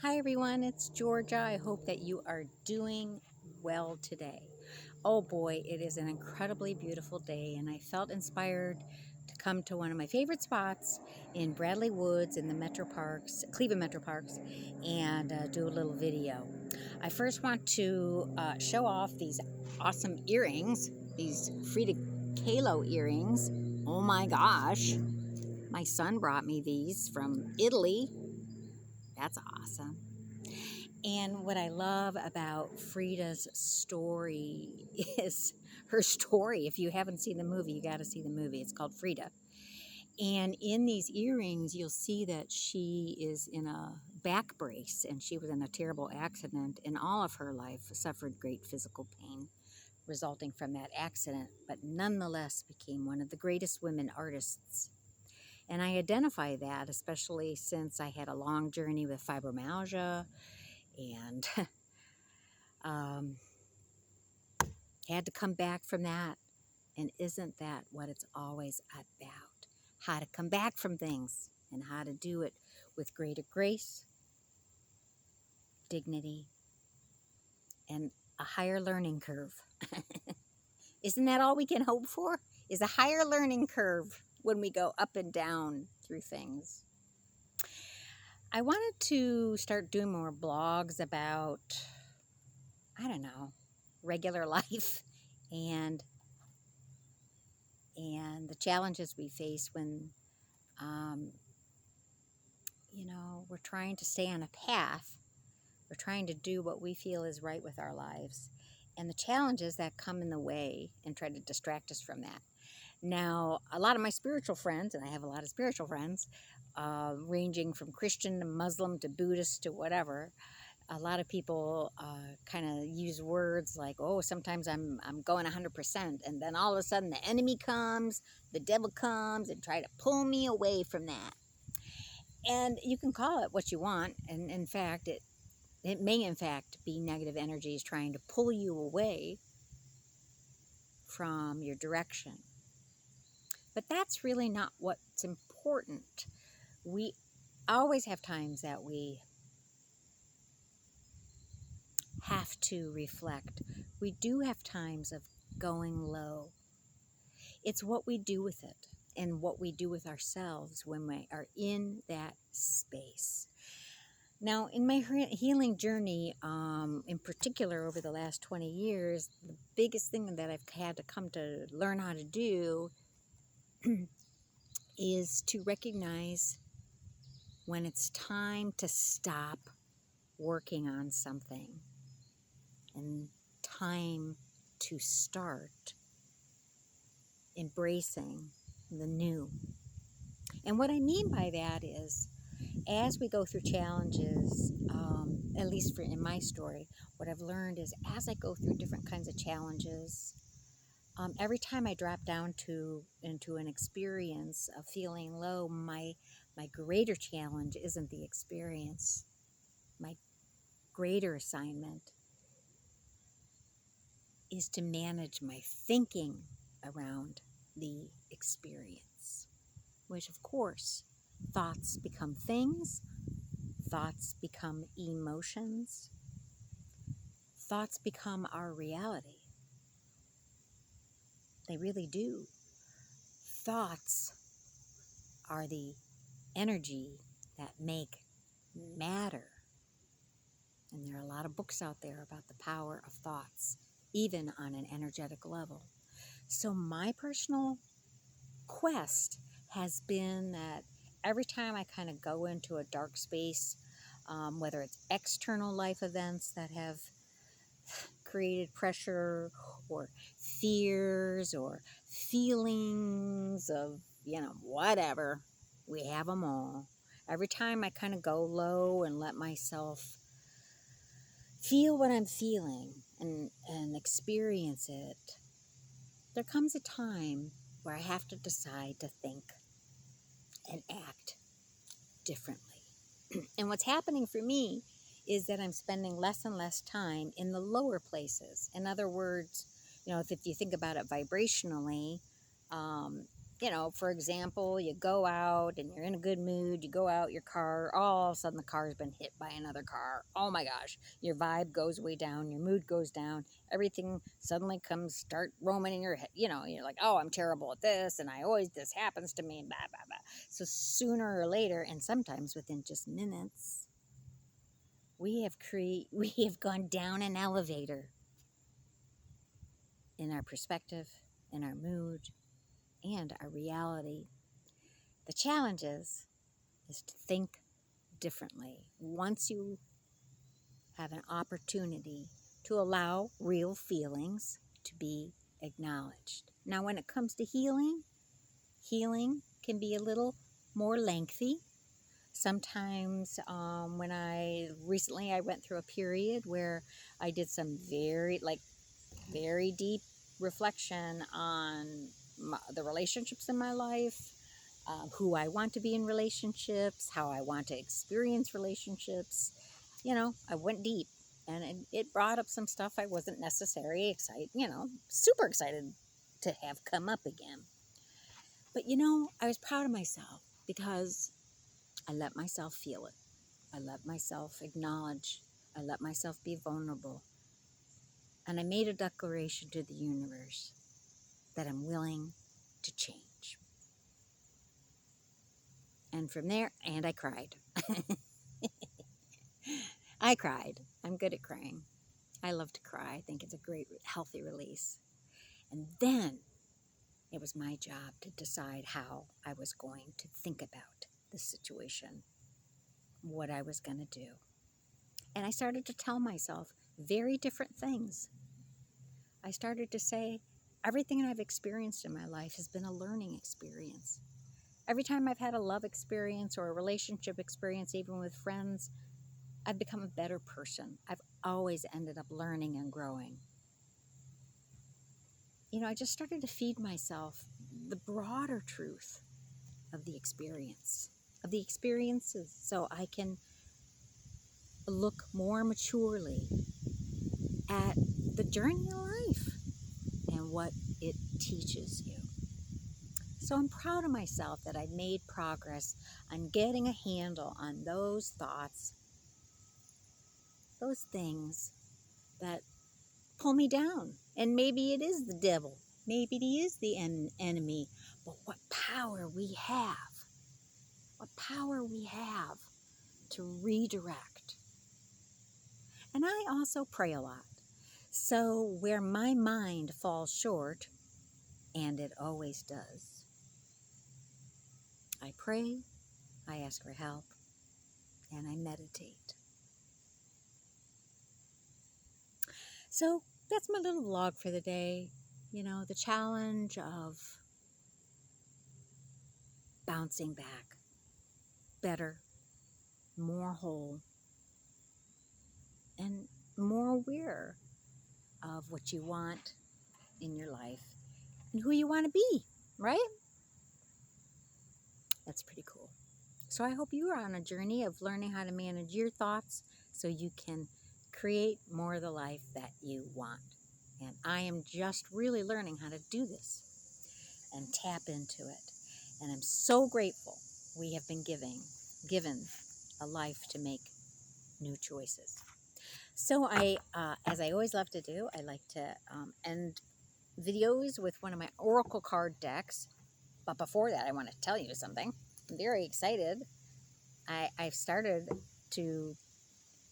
Hi everyone, it's Georgia. I hope that you are doing well today. Oh boy, it is an incredibly beautiful day, and I felt inspired to come to one of my favorite spots in Bradley Woods in the Metro Parks, Cleveland Metro Parks, and do a little video. I first want to show off these awesome earrings, these Frida Kahlo earrings. Oh my gosh, my son brought me these from Italy. That's awesome. And what I love about Frida's story is her story. If you haven't seen the movie, you got to see the movie. It's called Frida. And in these earrings, you'll see that she is in a back brace and she was in a terrible accident, and all of her life suffered great physical pain resulting from that accident, but nonetheless became one of the greatest women artists. And I identify that, especially since I had a long journey with fibromyalgia and um, had to come back from that. And isn't that what it's always about? How to come back from things and how to do it with greater grace, dignity, and a higher learning curve. Isn't that all we can hope for? Is a higher learning curve when we go up and down through things. I wanted to start doing more blogs about, I don't know, regular life and the challenges we face when, um, we're trying to stay on a path. We're trying to do what we feel is right with our lives, and the challenges that come in the way and try to distract us from that. Now, a lot of my spiritual friends, and I have a lot of spiritual friends, ranging from Christian to Muslim to Buddhist to whatever, a lot of people kind of use words like, "Oh, sometimes I'm going 100%," and then all of a sudden the enemy comes, the devil comes, and try to pull me away from that. And you can call it what you want, and in fact, it may in fact be negative energies trying to pull you away from your direction. But that's really not what's important. We always have times that we have to reflect. We do have times of going low. It's what we do with it and what we do with ourselves when we are in that space. Now, in my healing journey, in particular over the last 20 years, the biggest thing that I've had to come to learn how to do is to recognize when it's time to stop working on something and time to start embracing the new. And what I mean by that is, as we go through challenges, at least in my story, what I've learned is as I go through different kinds of challenges, every time I drop down into an experience of feeling low, my greater challenge isn't the experience. My greater assignment is to manage my thinking around the experience, which of course, thoughts become things, thoughts become emotions, thoughts become our reality. They really do. Thoughts are the energy that make matter. And there are a lot of books out there about the power of thoughts, even on an energetic level. So my personal quest has been that every time I kind of go into a dark space, whether it's external life events that have created pressure or fears or feelings of, whatever, we have them all. Every time I kind of go low and let myself feel what I'm feeling and experience it, there comes a time where I have to decide to think and act differently. And what's happening for me is that I'm spending less and less time in the lower places. In other words, if you think about it vibrationally, For example, you go out and you're in a good mood, you go out, your car, all of a sudden the car's been hit by another car. Oh my gosh, your vibe goes way down, your mood goes down, everything suddenly start roaming in your head. You're like, oh, I'm terrible at this, and this happens to me, blah, blah, blah. So sooner or later, and sometimes within just minutes, we have gone down an elevator in our perspective, in our mood, and our reality. The challenge is to think differently. Once you have an opportunity to allow real feelings to be acknowledged. Now, when it comes to healing can be a little more lengthy. Sometimes when I went through a period where I did some very deep reflection on the relationships in my life, who I want to be in relationships, how I want to experience relationships. I went deep, and it brought up some stuff I wasn't necessarily super excited to have come up again. But I was proud of myself because I let myself feel it. I let myself acknowledge. I let myself be vulnerable. And I made a declaration to the universe that I'm willing to change. And from there, and I cried. I cried. I'm good at crying. I love to cry. I think it's a great, healthy release. And then it was my job to decide how I was going to think about the situation, what I was going to do. And I started to tell myself very different things. I started to say, everything I've experienced in my life has been a learning experience. Every time I've had a love experience or a relationship experience, even with friends, I've become a better person. I've always ended up learning and growing. I just started to feed myself the broader truth of the experiences, so I can look more maturely at the journey of life and what it teaches you. So I'm proud of myself that I made progress on getting a handle on those thoughts, those things that pull me down. And maybe it is the devil. Maybe he is the enemy. But what power we have. What power we have to redirect. And I also pray a lot. So where my mind falls short, and it always does, I pray, I ask for help, and I meditate. So that's my little vlog for the day. The challenge of bouncing back better, more whole, and more aware of what you want in your life and who you want to be, right? That's pretty cool. So I hope you are on a journey of learning how to manage your thoughts so you can create more of the life that you want. And I am just really learning how to do this and tap into it. And I'm so grateful we have been given a life to make new choices. So as I always love to do, I like to end videos with one of my Oracle card decks. But before that, I want to tell you something. I'm very excited. I've started to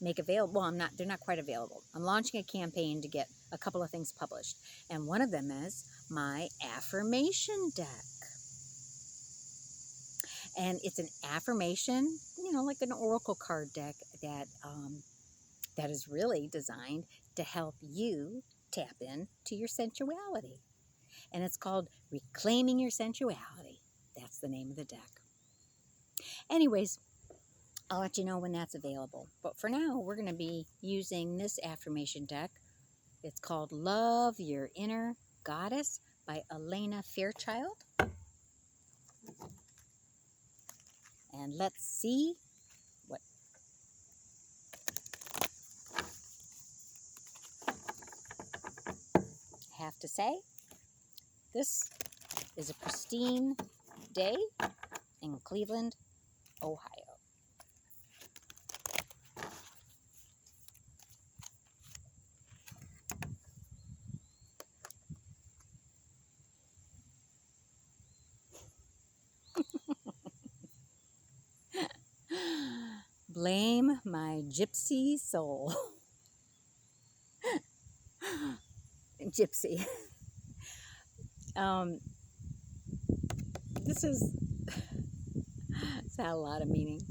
make available, well, they're not quite available. I'm launching a campaign to get a couple of things published. And one of them is my affirmation deck. And it's an affirmation, like an Oracle card deck that is really designed to help you tap into your sensuality. And it's called Reclaiming Your Sensuality. That's the name of the deck. Anyways, I'll let you know when that's available. But for now, we're going to be using this affirmation deck. It's called Love Your Inner Goddess by Elena Fairchild. And let's see what I have to say. This is a pristine day in Cleveland, Ohio. Blame my gypsy soul. Gypsy. Um, this is, it's had a lot of meaning.